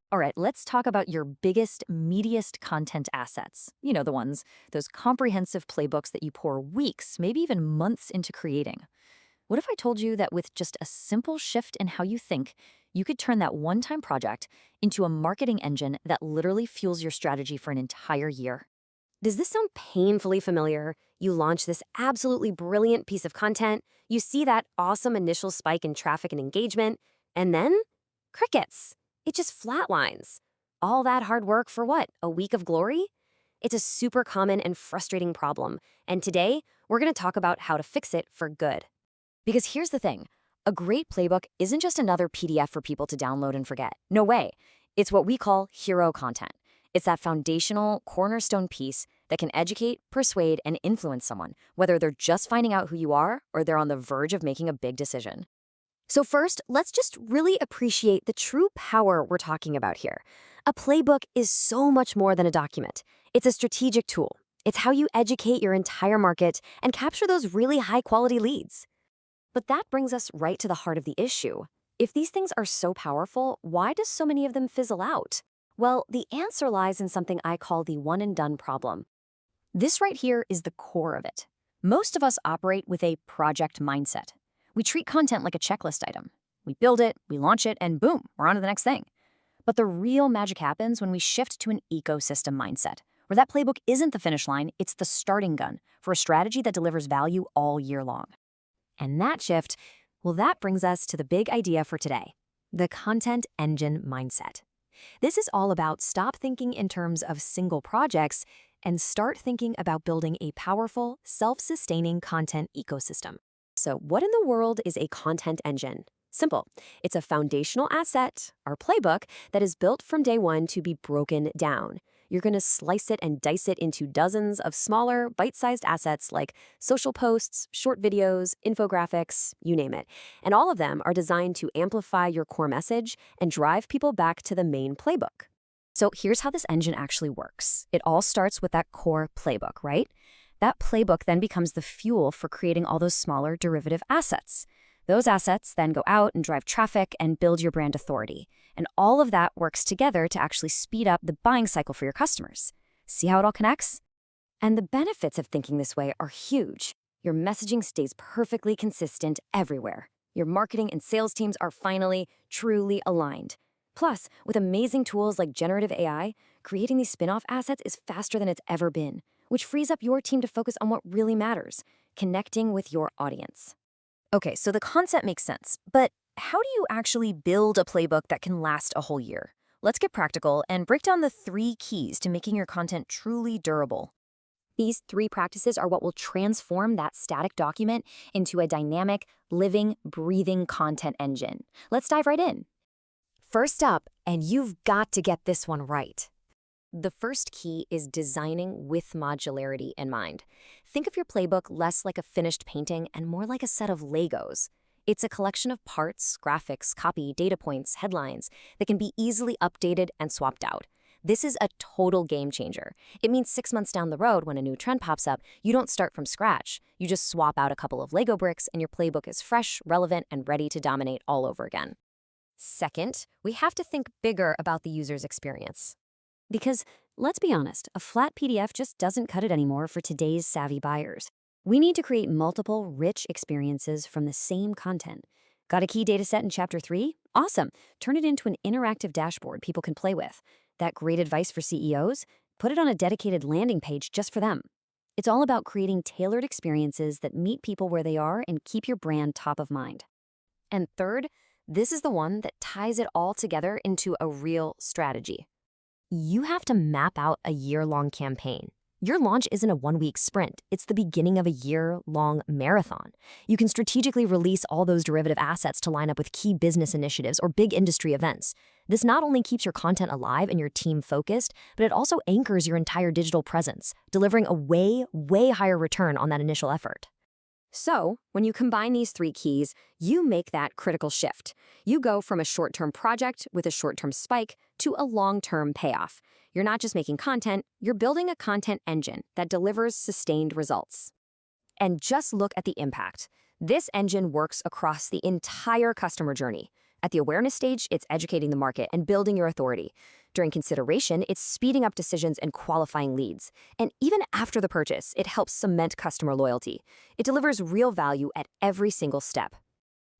All right, let's talk about your biggest, meatiest content assets. You know the ones, those comprehensive playbooks that you pour weeks, maybe even months into creating. What if I told you that with just a simple shift in how you think, you could turn that one-time project into a marketing engine that literally fuels your strategy for an entire year? Does this sound painfully familiar? You launch this absolutely brilliant piece of content, you see that awesome initial spike in traffic and engagement, and then crickets. It just flatlines. All that hard work for what? A week of glory? It's a super common and frustrating problem, and today we're going to talk about how to fix it for good. Because here's the thing, a great playbook isn't just another PDF for people to download and forget. No way. It's what we call hero content. It's that foundational, cornerstone piece that can educate, persuade, and influence someone, whether they're just finding out who you are or they're on the verge of making a big decision. So first, let's just really appreciate the true power we're talking about here. A playbook is so much more than a document. It's a strategic tool. It's how you educate your entire market and capture those really high-quality leads. But that brings us right to the heart of the issue. If these things are so powerful, why do so many of them fizzle out? Well, the answer lies in something I call the one-and-done problem. This right here is the core of it. Most of us operate with a project mindset. We treat content like a checklist item. We build it, we launch it, and boom, we're on to the next thing. But the real magic happens when we shift to an ecosystem mindset, where that playbook isn't the finish line, it's the starting gun for a strategy that delivers value all year long. And that shift, well, that brings us to the big idea for today, the content engine mindset. This is all about stop thinking in terms of single projects and start thinking about building a powerful, self-sustaining content ecosystem. So what in the world is a content engine? Simple. It's a foundational asset, our playbook, that is built from day one to be broken down. You're going to slice it and dice it into dozens of smaller, bite-sized assets like social posts, short videos, infographics, you name it. And all of them are designed to amplify your core message and drive people back to the main playbook. So here's how this engine actually works. It all starts with that core playbook, right? That playbook then becomes the fuel for creating all those smaller derivative assets. Those assets then go out and drive traffic and build your brand authority. And all of that works together to actually speed up the buying cycle for your customers. See how it all connects? And the benefits of thinking this way are huge. Your messaging stays perfectly consistent everywhere. Your marketing and sales teams are finally, truly aligned. Plus, with amazing tools like generative AI, creating these spin-off assets is faster than it's ever been, which frees up your team to focus on what really matters, connecting with your audience. Okay, so the concept makes sense, but how do you actually build a playbook that can last a whole year? Let's get practical and break down the 3 keys to making your content truly durable. These 3 practices are what will transform that static document into a dynamic, living, breathing content engine. Let's dive right in. First up, and you've got to get this one right. The first key is designing with modularity in mind. Think of your playbook less like a finished painting and more like a set of Legos. It's a collection of parts, graphics, copy, data points, headlines that can be easily updated and swapped out. This is a total game changer. It means 6 months down the road when a new trend pops up, you don't start from scratch. You just swap out a couple of Lego bricks and your playbook is fresh, relevant, and ready to dominate all over again. Second, we have to think bigger about the user's experience. Because, let's be honest, a flat PDF just doesn't cut it anymore for today's savvy buyers. We need to create multiple, rich experiences from the same content. Got a key data set in Chapter 3? Awesome. Turn it into an interactive dashboard people can play with. That great advice for CEOs? Put it on a dedicated landing page just for them. It's all about creating tailored experiences that meet people where they are and keep your brand top of mind. And third, this is the one that ties it all together into a real strategy. You have to map out a year-long campaign. Your launch isn't a one-week sprint. It's the beginning of a year-long marathon. You can strategically release all those derivative assets to line up with key business initiatives or big industry events. This not only keeps your content alive and your team focused, but it also anchors your entire digital presence, delivering a way higher return on that initial effort. So, when you combine these 3 keys, you make that critical shift. You go from a short-term project with a short-term spike to a long-term payoff. You're not just making content, you're building a content engine that delivers sustained results. And just look at the impact. This engine works across the entire customer journey. At the awareness stage, it's educating the market and building your authority. During consideration, it's speeding up decisions and qualifying leads. And even after the purchase, it helps cement customer loyalty. It delivers real value at every single step.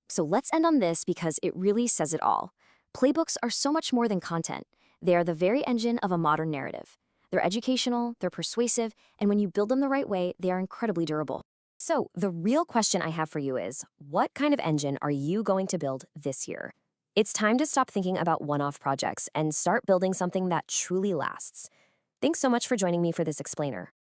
So let's end on this because it really says it all. Playbooks are so much more than content. They are the very engine of a modern narrative. They're educational, they're persuasive, and when you build them the right way, they are incredibly durable. So the real question I have for you is, what kind of engine are you going to build this year? It's time to stop thinking about one-off projects and start building something that truly lasts. Thanks so much for joining me for this explainer.